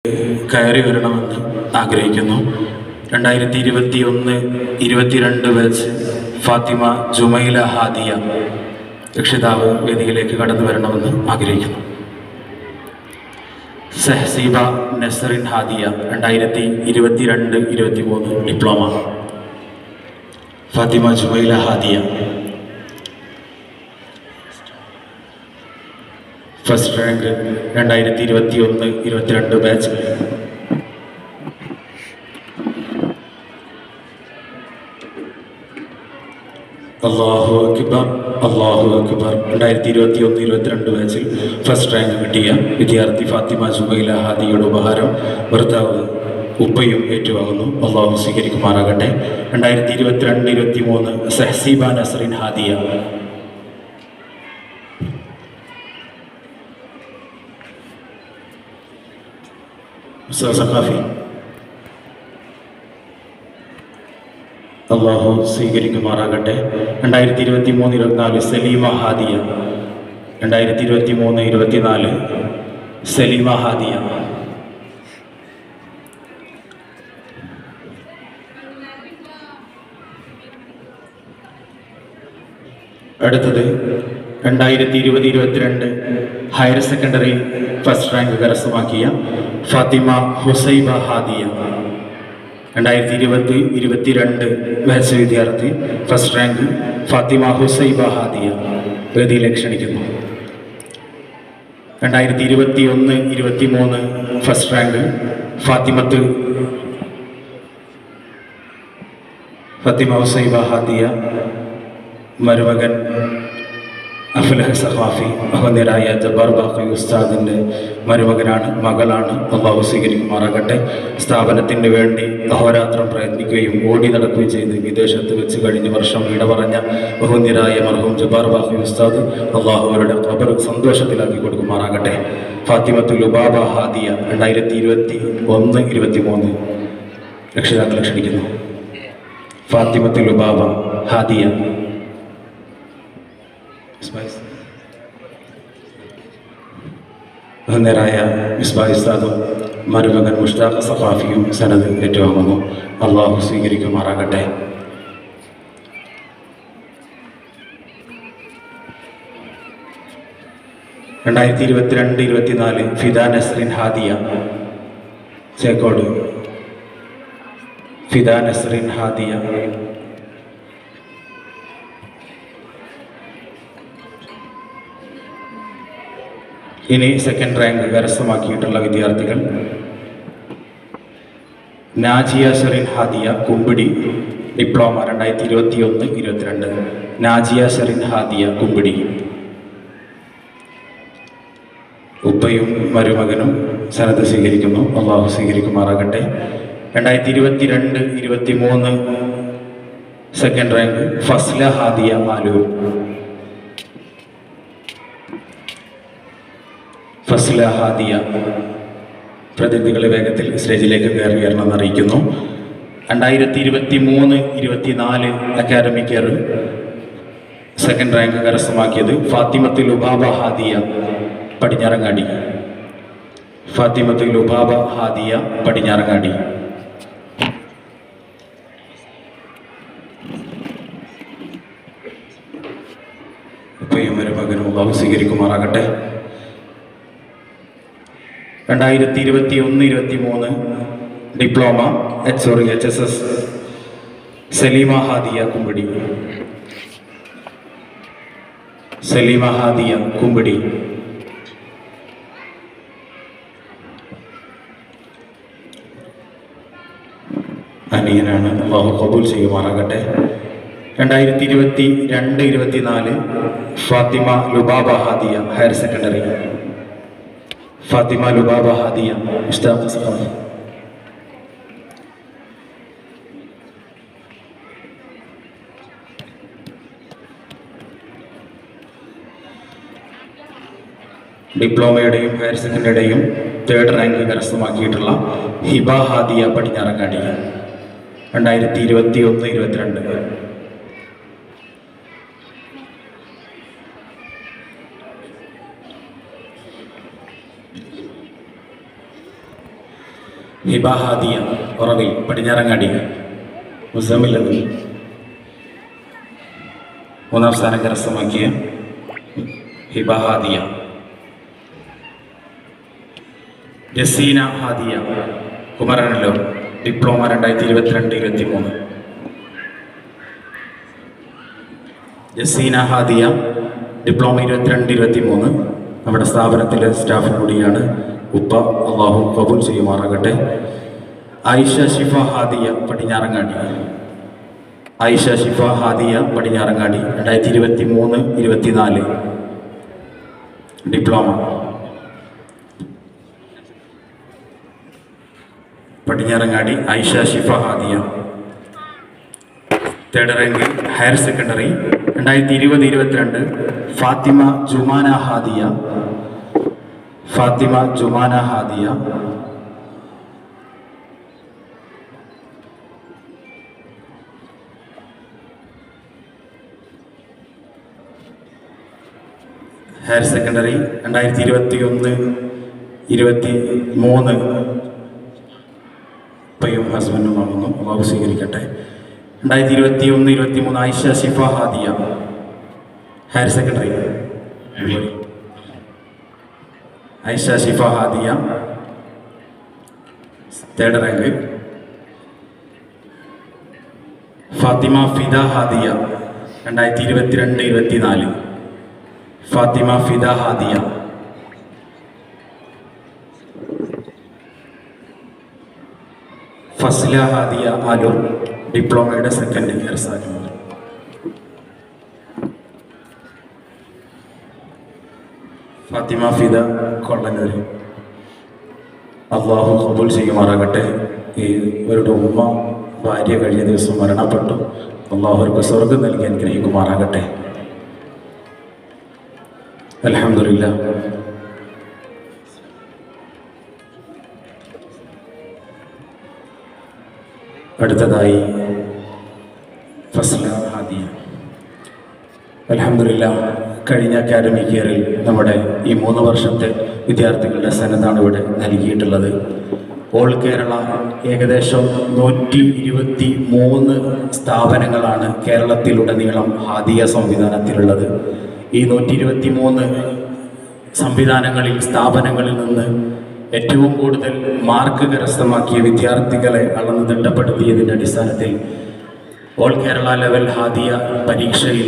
കയറി വരണമെന്ന് ആഗ്രഹിക്കുന്നു. 2021-22 ബാച്ച് ഫാത്തിമ ജുമൈല ഹാദിയ രക്ഷിതാവ് വേദിയിലേക്ക് കടന്നു വരണമെന്ന് ആഗ്രഹിക്കുന്നു. സഹസീബ Nasrin Hadiya 2022-23 diploma. Fathima Jumaila Hadiya first rank 2021-22 batch. അല്ലാഹു അക്ബർ അല്ലാഹു അക്ബർ. 2021-22 ബാച്ചിൽ ഫസ്റ്റ് റാങ്ക് കിട്ടിയ വിദ്യാർത്ഥി ഫാത്തിമ ജുമൈല ഹാദിയുടെ ഉപഹാരം ഭർത്താവ് ഉപ്പയും ഏറ്റുവാങ്ങുന്നു. അല്ലാഹു സ്വീകരിക്കുമാറാകട്ടെ. 2022-23 സഹസീബ നസറിൻ ഹാദിയ. സഖാഫി അള്ളാഹു സ്വീകരിക്കുമാറാകട്ടെ. 2023-24 സലീമ ഹാദിയ. 2023-24 സലീമ ഹാദിയ. അടുത്തത് 2020-22 ഹയർ സെക്കൻഡറി ഫസ്റ്റ് റാങ്ക് കരസ്ഥമാക്കിയ ഫാത്തിമ ഹുസൈബ ഹാദിയ. 2020-22 ബാച്ച് വിദ്യാർത്ഥി ഫസ്റ്റ് റാങ്ക് ഫാത്തിമ ഹുസൈബ ഹാദിയ വേദിയിലേക്ക് ക്ഷണിക്കുന്നു. 2021-23 ഫസ്റ്റ് റാങ്ക് ഫാത്തിമ ഹുസൈബ ഹാദിയ മരുമകൻ അഫ്ലഹ് സഖാഫി ബഹുമാന്യരായ ജബ്ബാർ ബാഖി ഉസ്താദിൻ്റെ മകളാണ്. അള്ളാഹു സ്വീകരിക്കുമാറാകട്ടെ. സ്ഥാപനത്തിന് വേണ്ടി അഹോരാത്രം പ്രയത്നിക്കുകയും ഓടി നടക്കുകയും ചെയ്ത് വിദേശത്ത് വെച്ച് കഴിഞ്ഞ വർഷം വിട പറഞ്ഞ ബഹുമാന്യരായ മർഹൂം ജബ്ബാർ ബാഖി ഉസ്താദ് അള്ളാഹു അവരുടെ ഖബർ സന്തോഷത്തിലാക്കി കൊടുക്കുമാറാകട്ടെ. ഫാത്തിമത്തുൽ ലുബാബ ഹാദിയ 2021-23 രക്ഷിതാക്കളെ ക്ഷണിക്കുന്നു. ഫാത്തിമത്തുൽ ലുബാബ ഹാദിയ. ബഹുമാന്യരായ മിസ്ബാഹ് ഉസ്താദും മരുമകൻ മുഷ്താഖ് സഖാഫിയും സനദ് ഏറ്റുവാങ്ങുന്നു. അള്ളാഹു സ്വീകരിക്കുമാറാകട്ടെ. രണ്ടായിരത്തി 2022-24 ഫിദ നസ്രിൻ ഹാദിയ ചേക്കോട്. ഫിദ നസ്രിൻ ഹാദിയ. ഇനി സെക്കൻഡ് റാങ്ക് കരസ്ഥമാക്കിയിട്ടുള്ള വിദ്യാർത്ഥികൾ നാജിയ ഷെറിൻ ഹാദിയ കുമ്പിടി ഡിപ്ലോമ 2021-22. നാജിയ ഷെറിൻ ഹാദിയ കുമ്പിടി. ഉപ്പയും മരുമകനും സനദ് സ്വീകരിക്കുന്നു. അള്ളാഹു സ്വീകരിക്കുമാറാകട്ടെ. 2022-23 സെക്കൻഡ് റാങ്ക് ഫസ്ല ഹാദിയ മാലൂർ. ഫസ്ല ഹാദിയ പ്രതിനിധികളെ വേഗത്തിൽ സ്റ്റേജിലേക്ക് കയറി വരണമെന്ന് അറിയിക്കുന്നു. 2023-24 അക്കാഡമിക് ഇയർ സെക്കൻഡ് റാങ്ക് കരസ്ഥമാക്കിയത് ഫാത്തിമത്തുൽ ലുബാബ ഹാദിയ പടിഞ്ഞാറങ്ങാടി. ഫാത്തിമത്തുൽ ലുബാബ ഹാദിയ പടിഞ്ഞാറങ്ങാടി. ഉപ്പയും മരുമകനും അല്ലാഹു സ്വീകരിക്കുമാറാകട്ടെ. 2021-23 ഡിപ്ലോമ HSS സലീമ ഹാദിയ കുമ്പിടി. സലീമ ഹാദിയ കുമ്പിടി. അനിയനാണ്. അല്ലാഹു ഖബൂൽ ചെയ്യുമാറാകട്ടെ. 2022-24 ഫാത്തിമ ലുബാബ ഹാദിയ ഹയർ സെക്കൻഡറി. ഫാത്തിമ ലുബാബ ഹാദിയ മുസ്താഖ് സഖാഫി. ഡിപ്ലോമയുടെയും ഹയർ സെക്കൻഡറിയുടെയും തേർഡ് റാങ്ക് കരസ്ഥമാക്കിയിട്ടുള്ള ഹിബ ഹാദിയ പടിഞ്ഞാറങ്ങാടി 2021-22. ഹിബ ഹാദിയ ഉറവിൽ പടിഞ്ഞാറങ്ങാടി മുസമ്മിൽ നിന്ന് 3ാം സ്ഥാനം കരസ്ഥമാക്കിയ ഹിബ ഹാദിയ. ജസീന ഹാദിയ കുമരനല്ലൂർ ഡിപ്ലോമ 2022-23. ജസീന ഹാദിയ ഡിപ്ലോമ 22-23 നമ്മുടെ സ്ഥാപനത്തിലെ സ്റ്റാഫ് കൂടിയാണ്. ഉപ്പ അള്ളാഹു കബൂൽ ചെയ്യുമാറാകട്ടെ. Ayisha Shifa Hadiya Padinjarangadi. Ayisha Shifa Hadiya Padinjarangadi 2023-24 diploma. Padinjarangadi Ayisha Shifa Hadiya. Third rank higher secondary 2020-22 Fathima Jumana Hadiya. Fathima Jumana Hadiya. Higher secondary 2021-23 ഉപ്പയും ഹസ്ബൻഡും ആകുന്നു. അള്ളാഹു സ്വീകരിക്കട്ടെ. 2021-23 Ayisha Shifa Hadiya higher secondary. Ayisha Shifa Hadiya third rank. Fathima Fida Hadiya 2022-24 Fathima Fida Hadiya. Fasla Hadiya Alur ഡിപ്ലോമയുടെ സെക്കൻഡ് ഇയർ സ്ഥാനം. ഫാത്തിമ ഫിദ കൊള്ളനൂർ അള്ളാഹു കബൂൽ ചെയ്യുമാറാകട്ടെ. ഇവരുടെ ഉമ്മ ഭാര്യ കഴിഞ്ഞ ദിവസം മരണപ്പെട്ടു. അള്ളാഹു അവർക്ക് സ്വർഗം നൽകി അനുഗ്രഹിക്കുമാറാകട്ടെ. അൽഹംദുലില്ലാ. അടുത്തതായി ഫസ്ല ഹാദിയ. അൽഹംദുലില്ലാ. കഴിഞ്ഞ അക്കാഡമിക് ഇയറിൽ നമ്മുടെ ഈ 3 വർഷത്തെ വിദ്യാർത്ഥികളുടെ സനതാണ് ഇവിടെ നൽകിയിട്ടുള്ളത്. ഓൾ കേരള ഏകദേശം 123 സ്ഥാപനങ്ങളാണ് കേരളത്തിലുടനീളം ഹാദിയ സംവിധാനത്തിലുള്ളത്. ഈ 123 സംവിധാനങ്ങളിൽ സ്ഥാപനങ്ങളിൽ നിന്ന് ഏറ്റവും കൂടുതൽ മാർക്ക് കരസ്ഥമാക്കിയ വിദ്യാർത്ഥികളെ അളന്ന് തിട്ടപ്പെടുത്തിയതിൻ്റെ അടിസ്ഥാനത്തിൽ ഓൾ കേരള ലെവൽ ഹാദിയ പരീക്ഷയിൽ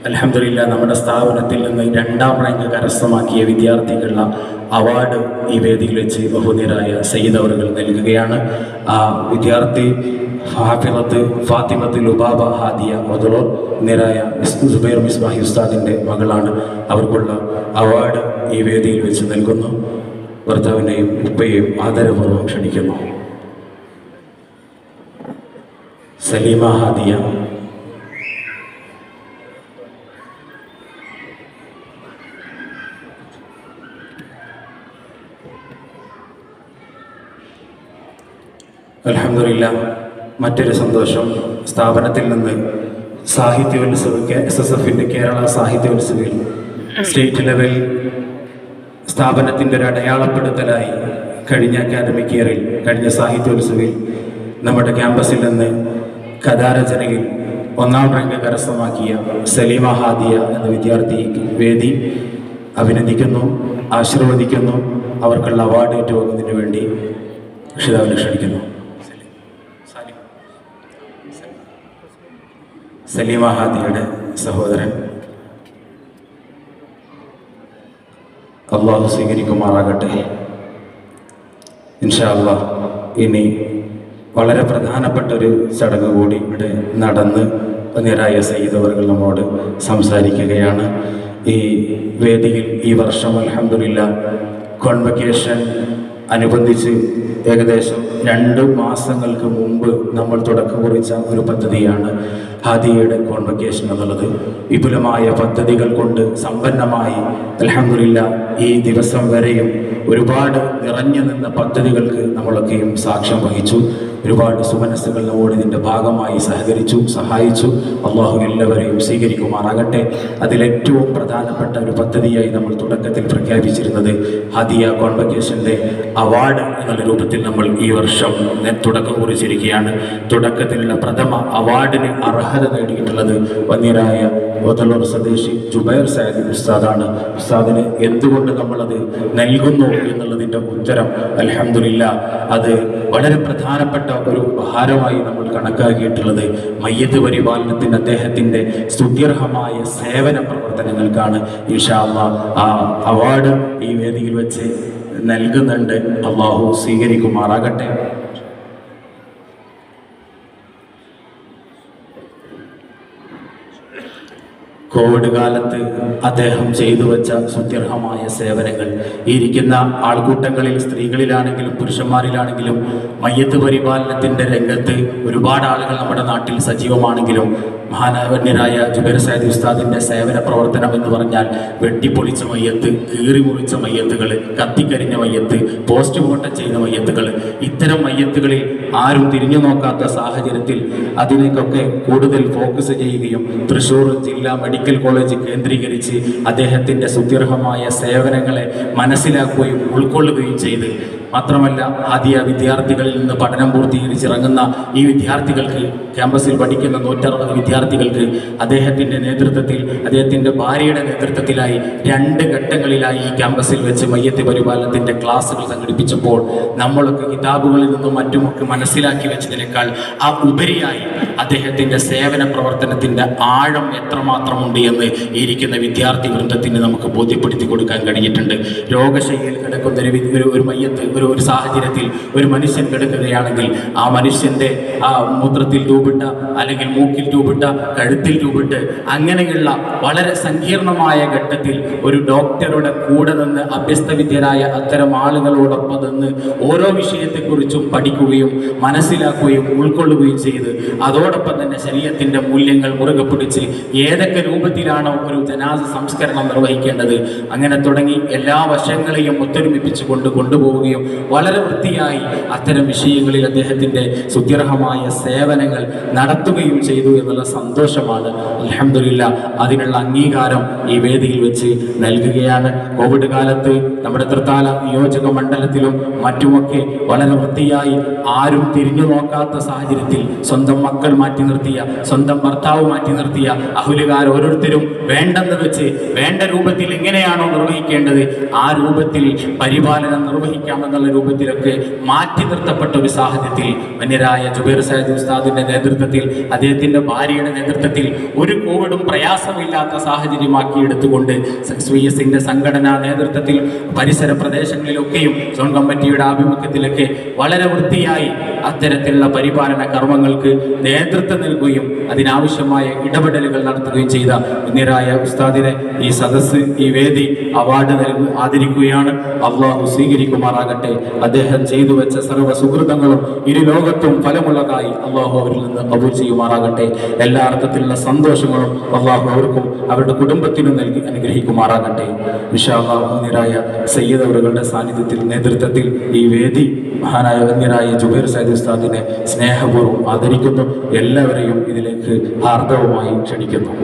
അൽഹംദുലില്ലാ നമ്മുടെ സ്ഥാപനത്തിൽ നിന്ന് 2ാം റാങ്ക് കരസ്ഥമാക്കിയ വിദ്യാർത്ഥികളുടെ അവാർഡ് ഈ വേദിയിൽ വെച്ച് ബഹുനിരായ സയ്യിദ് അവറുകൾ നൽകുകയാണ്. ആ വിദ്യാർത്ഥി ഹാഫിളത്ത് ഫാത്തിമത്ത് ലുബാബ ഹാദിയ മദുളൂർ നിരായ സുബൈർ മിസ്ബാഹി ഉസ്താദിൻ്റെ മകളാണ്. അവർക്കുള്ള അവാർഡ് ഈ വേദിയിൽ വെച്ച് നൽകുന്നു. ഭർത്താവിനെയും ഉപ്പയെയും ആദരപൂർവ്വം ക്ഷണിക്കുന്നു. സലീമ ഹാദിയ. അൽഹംദുലില്ലാ. മറ്റൊരു സന്തോഷം, സ്ഥാപനത്തിൽ നിന്ന് സാഹിത്യോത്സവ SSFൻ്റെ കേരള സാഹിത്യോത്സവിൽ സ്റ്റേറ്റ് ലെവൽ സ്ഥാപനത്തിൻ്റെ ഒരു അടയാളപ്പെടുത്തലായി കഴിഞ്ഞ അക്കാദമിക് ഇയറിൽ കഴിഞ്ഞ സാഹിത്യോത്സവിൽ നമ്മുടെ ക്യാമ്പസിൽ നിന്ന് കഥാരചനയിൽ 1ാം റാങ്ക് കരസ്ഥമാക്കിയ സലീമ ഹാദിയ എന്ന വിദ്യാർത്ഥി വേദി അഭിനന്ദിക്കുന്നു, ആശീർവദിക്കുന്നു. അവർക്കുള്ള അവാർഡ് ഏറ്റുവാങ്ങുന്നതിന് വേണ്ടി രക്ഷിതാവിനെ ക്ഷണിക്കുന്നു. സലീമ ഹാദിയുടെ സഹോദരൻ. അള്ളാഹു സ്വീകരിക്കുമാറാകട്ടെ. ഇൻഷാ അല്ലാഹ് ഇനി വളരെ പ്രധാനപ്പെട്ടൊരു ചടങ്ങ് കൂടി ഇവിടെ നടന്ന് നിരായ സയ്യിദ് അവറുകൾ നമ്മോട് സംസാരിക്കുകയാണ്. ഈ വേദിയിൽ ഈ വർഷം അൽഹംദുലില്ലാ കോൺവക്കേഷൻ അനുബന്ധിച്ച് ഏകദേശം 2 മാസങ്ങൾക്ക് മുമ്പ് നമ്മൾ തുടക്കം കുറിച്ച ഒരു പദ്ധതിയാണ് ഹാദിയയുടെ കോൺവക്കേഷൻ എന്നുള്ളത്. വിപുലമായ പദ്ധതികൾ കൊണ്ട് സമ്പന്നമായി അൽഹംദുലില്ലാ ഈ ദിവസം വരെയും ഒരുപാട് നിറഞ്ഞു നിന്ന പദ്ധതികൾക്ക് നമ്മളൊക്കെയും സാക്ഷ്യം വഹിച്ചു. ഒരുപാട് സുമനസ്സുകൾ നമ്മോട് ഇതിൻ്റെ ഭാഗമായി സഹകരിച്ചു, സഹായിച്ചു. അള്ളാഹു എല്ലാവരെയും സ്വീകരിക്കുമാറാകട്ടെ. അതിലേറ്റവും പ്രധാനപ്പെട്ട ഒരു പദ്ധതിയായി നമ്മൾ തുടക്കത്തിൽ പ്രഖ്യാപിച്ചിരുന്നത് ഹാദിയ കോൺവക്കേഷൻ്റെ അവാർഡ് എന്നുള്ള രൂപത്തിൽ നമ്മൾ ഈ വർഷം തുടക്കം കുറിച്ചിരിക്കുകയാണ്. തുടക്കത്തിലുള്ള പ്രഥമ അവാർഡിന് അർഹത നേടിയിട്ടുള്ളത് വന്യരായ ഓതല്ലൂർ സ്വദേശി ജുബൈർ സയദി ഉസ്താദാണ്. ഉസ്താദിന് എന്തുകൊണ്ട് നമ്മളത് നൽകുന്നു എന്നുള്ളതിൻ്റെ ഉത്തരം അൽഹംദുലില്ലാ അത് വളരെ പ്രധാനപ്പെട്ട ഒരു ഉപഹാരമായി നമ്മൾ കണക്കാക്കിയിട്ടുള്ളത് മയ്യത്ത് പരിപാലനത്തിന് അദ്ദേഹത്തിൻ്റെ സ്തുത്യർഹമായ സേവന പ്രവർത്തനങ്ങൾക്കാണ്. ഇൻഷാ അല്ലാഹ് ആ അവാർഡ് ഈ വേദിയിൽ വെച്ച് നൽകുന്നുണ്ട്. അള്ളാഹു സ്വീകരിക്കുമാറാകട്ടെ. കോവിഡ് കാലത്ത് അദ്ദേഹം ചെയ്തു വെച്ച സുത്യർഹമായ സേവനങ്ങൾ ഇരിക്കുന്ന ആൾക്കൂട്ടങ്ങളിൽ സ്ത്രീകളിലാണെങ്കിലും പുരുഷന്മാരിലാണെങ്കിലും മയ്യത്ത് പരിപാലനത്തിൻ്റെ രംഗത്ത് ഒരുപാട് ആളുകൾ നമ്മുടെ നാട്ടിൽ സജീവമാണെങ്കിലും മഹാനവന്യരായ ജുബൈർ സയദി ഉസ്താദിൻ്റെ സേവന പ്രവർത്തനം എന്ന് പറഞ്ഞാൽ വെട്ടിപ്പൊളിച്ച മയ്യത്ത്, കീറി മുറിച്ച മയ്യത്തുകൾ, കത്തിക്കരിഞ്ഞ മയ്യത്ത്, പോസ്റ്റ്മോർട്ടം ചെയ്ത മയ്യത്തുകൾ, ഇത്തരം മയ്യത്തുകളിൽ ആരും തിരിഞ്ഞു നോക്കാത്ത സാഹചര്യത്തിൽ അതിലേക്കൊക്കെ കൂടുതൽ ഫോക്കസ് ചെയ്യുകയും തൃശ്ശൂർ ജില്ലാ മെഡിക്കൽ കോളേജ് കേന്ദ്രീകരിച്ച് അദ്ദേഹത്തിൻ്റെ സുത്യർഹമായ സേവനങ്ങളെ മനസ്സിലാക്കുകയും ഉൾക്കൊള്ളുകയും ചെയ്ത് മാത്രമല്ല ആദ്യ വിദ്യാർത്ഥികളിൽ നിന്ന് പഠനം പൂർത്തീകരിച്ചിറങ്ങുന്ന ഈ വിദ്യാർത്ഥികൾക്ക്, ക്യാമ്പസിൽ പഠിക്കുന്ന 160 വിദ്യാർത്ഥികൾക്ക് അദ്ദേഹത്തിൻ്റെ നേതൃത്വത്തിൽ, അദ്ദേഹത്തിൻ്റെ ഭാര്യയുടെ നേതൃത്വത്തിലായി 2 ഘട്ടങ്ങളിലായി ഈ ക്യാമ്പസിൽ വെച്ച് മയ്യത്ത് പരിപാലനത്തിൻ്റെ ക്ലാസ്സുകൾ സംഘടിപ്പിച്ചപ്പോൾ നമ്മളൊക്കെ കിതാബുകളിൽ നിന്നും മറ്റുമൊക്കെ മനസ്സിലാക്കി വെച്ചതിനേക്കാൾ ആ ഉപരിയായി അദ്ദേഹത്തിൻ്റെ സേവന പ്രവർത്തനത്തിൻ്റെ ആഴം എത്രമാത്രമുണ്ട് എന്ന് ഇരിക്കുന്ന വിദ്യാർത്ഥി വൃന്ദത്തിന് നമുക്ക് ബോധ്യപ്പെടുത്തി കൊടുക്കാൻ കഴിഞ്ഞിട്ടുണ്ട്. രോഗശൈലിയിൽ കിടക്കുന്ന ഒരു മയ്യത്ത് ഒരു സാഹചര്യത്തിൽ ഒരു മനുഷ്യൻ കിടക്കുകയാണെങ്കിൽ ആ മനുഷ്യൻ്റെ ആ മൂത്രത്തിൽ ട്യൂബിട്ട അല്ലെങ്കിൽ മൂക്കിൽ ട്യൂബിട്ട, കഴുത്തിൽ ട്യൂബിട്ട് അങ്ങനെയുള്ള വളരെ സങ്കീർണമായ ഘട്ടത്തിൽ ഒരു ഡോക്ടറുടെ കൂടെ നിന്ന് അഭ്യസ്തവിദ്യരായ അത്തരം ആളുകളോടൊപ്പം നിന്ന് ഓരോ വിഷയത്തെക്കുറിച്ചും പഠിക്കുകയും മനസ്സിലാക്കുകയും ഉൾക്കൊള്ളുകയും ചെയ്ത് അതോടൊപ്പം തന്നെ ശരീരത്തിൻ്റെ മൂല്യങ്ങൾ മുറുകെ പിടിച്ച് ഏതൊക്കെ രൂപത്തിലാണോ ഒരു ജനാസ സംസ്കരണം നിർവഹിക്കേണ്ടത് അങ്ങനെ തുടങ്ങി എല്ലാ വശങ്ങളെയും ഒത്തൊരുമിപ്പിച്ച് കൊണ്ടുപോവുകയും വളരെ വൃത്തിയായി അത്തരം വിഷയങ്ങളിൽ അദ്ദേഹത്തിൻ്റെ സുത്യർഹമായ സേവനങ്ങൾ നടത്തുകയും ചെയ്തു എന്നുള്ള സന്തോഷമാണ്. അൽഹംദുലില്ലാ അതിനുള്ള അംഗീകാരം ഈ വേദിയിൽ വെച്ച് നൽകുകയാണ്. കോവിഡ് കാലത്ത് നമ്മുടെ തൃത്താല നിയോജക മണ്ഡലത്തിലും മറ്റുമൊക്കെ വളരെ വൃത്തിയായി ആരും തിരിഞ്ഞു നോക്കാത്ത സാഹചര്യത്തിൽ സ്വന്തം മക്കൾ മാറ്റി നിർത്തിയ, സ്വന്തം ഭർത്താവ് മാറ്റി നിർത്തിയ അഹ്ലുകാർ ഓരോരുത്തരും വേണ്ടെന്ന് വെച്ച് വേണ്ട രൂപത്തിൽ എങ്ങനെയാണോ നിർവഹിക്കേണ്ടത് ആ രൂപത്തിൽ പരിപാലനം നിർവഹിക്കാമെന്നുള്ള രൂപത്തിലൊക്കെ മാറ്റി നിർത്തപ്പെട്ട ഒരു സാഹചര്യത്തിൽ വന്യരായ ജുബൈർ സയദി ഉസ്താദിന്റെ നേതൃത്വത്തിൽ, അദ്ദേഹത്തിന്റെ ഭാര്യയുടെ നേതൃത്വത്തിൽ ഒരു കോവിഡും പ്രയാസമില്ലാത്ത സാഹചര്യമാക്കി എടുത്തുകൊണ്ട് SVSന്റെ സംഘടനാ നേതൃത്വത്തിൽ പരിസര പ്രദേശങ്ങളിലൊക്കെയും സോൺ കമ്മിറ്റിയുടെ ആഭിമുഖ്യത്തിലൊക്കെ വളരെ വൃത്തിയായി അത്തരത്തിലുള്ള പരിപാലന കർമ്മങ്ങൾക്ക് നേതൃത്വം നൽകുകയും അതിനാവശ്യമായ ഇടപെടലുകൾ നടത്തുകയും ചെയ്ത വന്യരായ ഉസ്താദിനെ ഈ സദസ്സ്, ഈ വേദി അവാർഡ് ആദരിക്കുകയാണ്. അള്ളാഹു സ്വീകരിക്കുമാറാകട്ടെ. അദ്ദേഹം ചെയ്തു വെച്ച സർവ്വ സുഹൃതങ്ങളും ഇരു ലോകത്തും ഫലമുള്ളതായി അള്ളാഹു അവരിൽ നിന്ന് കബൂൽ ചെയ്യുമാറാകട്ടെ. എല്ലാ അർത്ഥത്തിലുള്ള സന്തോഷങ്ങളും അള്ളാഹു അവർക്കും അവരുടെ കുടുംബത്തിനും നൽകി അനുഗ്രഹിക്കുമാറാകട്ടെ. ഇൻഷാ അല്ലാഹ് വന്യരായ സയ്യിദ് അവരുടെ സാന്നിധ്യത്തിൽ, നേതൃത്വത്തിൽ ഈ വേദി മഹാനായ വന്യരായ ജുബൈർ സയദി ഉസ്താദിനെ സ്നേഹപൂർവ്വം ആദരിക്കുന്നു. എല്ലാവരെയും ഇതിലേക്ക് ഹാർദവമായി ക്ഷണിക്കുന്നു.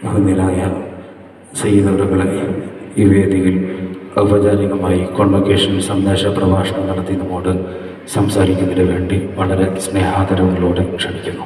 ബഹുനിരായ സയ്യിദുകളെ ഈ വേദിയിൽ ഔപചാരികമായി കോൺവൊക്കേഷൻ സന്ദേശ പ്രഭാഷണം നടത്തി നമ്മോട് സംസാരിക്കുന്നതിന് വേണ്ടി വളരെ സ്നേഹാദരവുകളോടെ ക്ഷണിക്കുന്നു.